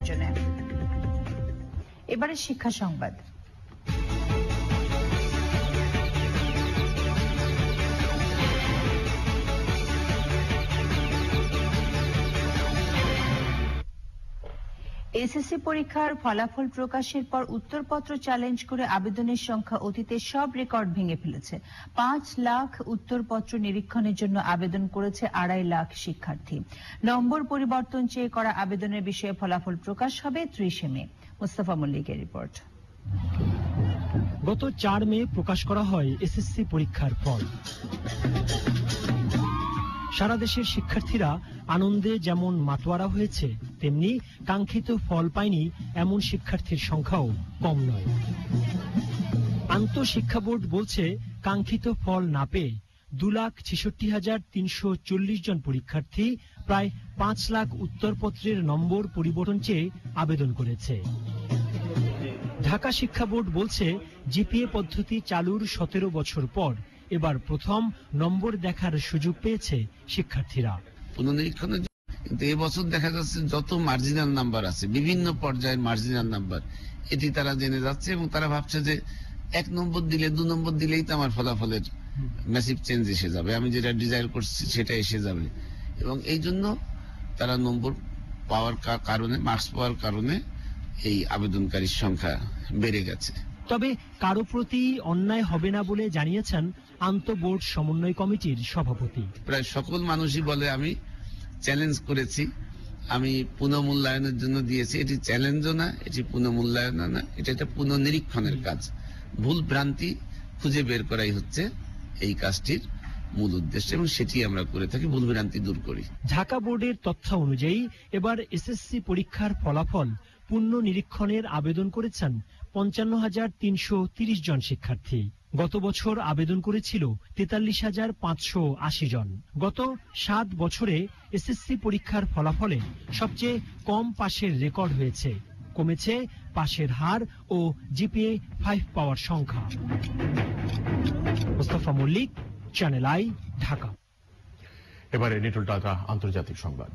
আয়োজনে। এবারে শিক্ষা সংবাদ। এসএসসি পরীক্ষার ফলাফল প্রকাশের পর উত্তরপত্র চ্যালেঞ্জ করে আবেদনের সংখ্যা অতীতের সব রেকর্ড ভেঙে ফেলেছে। 5 লাখ উত্তরপত্র নিরীক্ষণের জন্য আবেদন করেছে 2.5 লাখ শিক্ষার্থী। নম্বর পরিবর্তন চেয়ে করা আবেদনের বিষয়ে ফলাফল প্রকাশ হবে 30 মে। মুস্তাফা মল্লিকের রিপোর্ট। গত 4 মে প্রকাশ করা হয় এসএসসি পরীক্ষার ফল। সারা দেশের শিক্ষার্থীরা আনন্দে যেমন মাতোয়ারা হয়েছে, তেমনি কাঙ্ক্ষিত ফল পায়নি এমন শিক্ষার্থীর সংখ্যাও কম নয়। আন্তঃশিক্ষা বোর্ড বলছে, কাঙ্ক্ষিত ফল না পেয়ে 2,66,340 জন পরীক্ষার্থী প্রায় 5 লাখ উত্তরপত্রের নম্বর পরিবর্তন চেয়ে আবেদন করেছে। ঢাকা শিক্ষা বোর্ড বলছে, জিপিএ পদ্ধতি চালুর 17 বছর পর এবার প্রথম নম্বর দেখার সুযোগ পেয়েছে শিক্ষার্থীরা। পুনর্নিরীক্ষণের কিন্তু এবছর দেখা যাচ্ছে যত মার্জিনাল নাম্বার আছে, বিভিন্ন পর্যায়ের মার্জিনাল নাম্বার, এটি তারা জেনে যাচ্ছে এবং তারা ভাবছে যে 1 নম্বর দিলে 2 নম্বর দিলেই তো আমার ফলাফলের ম্যাসিভ চেঞ্জ এসে যাবে, আমি যেটা ডিজায়ার করছি সেটা এসে যাবে। এবং এই জন্য তারা নম্বর পাওয়ার কারণে, মার্কস পাওয়ার কারণে এই আবেদনকারীর সংখ্যা বেড়ে গেছে। তবে কারো প্রতি অন্যায় হবে না বলে জানিয়েছেন আন্তঃবোর্ড সমন্বয় কমিটির সভাপতি। প্রায় সকল মানুষই বলে আমি চ্যালেঞ্জ করেছি, আমি পুনঃমূল্যায়নের জন্য দিয়েছি। এটি চ্যালেঞ্জও না, এটি পুনঃমূল্যায়ন না, এটা একটা পুনঃনিরীক্ষণের কাজ। ভুল ভ্রান্তি খুঁজে বের করাই হচ্ছে এই কাজটির মূল উদ্দেশ্য এবং সেটি আমরা করে থাকি, ভুল ভ্রান্তি দূর করি। ঢাকা বোর্ডের তথ্য অনুযায়ী এবার এসএসসি পরীক্ষার ফলাফল পুনঃনিরীক্ষণের আবেদন করেছেন 55,330 জন শিক্ষার্থী। গত বছর আবেদন করেছিল 43,580 জন। গত 7 বছরে এসএসসি পরীক্ষার ফলাফলে সবচেয়ে কম পাশের রেকর্ড হয়েছে। কমেছে পাশের হার ও জিপিএ 5 পাওয়ার সংখ্যা। Mustafa Mallik, channel I, Dhaka. এবারে নিটল টাকা আন্তর্জাতিক সংবাদ।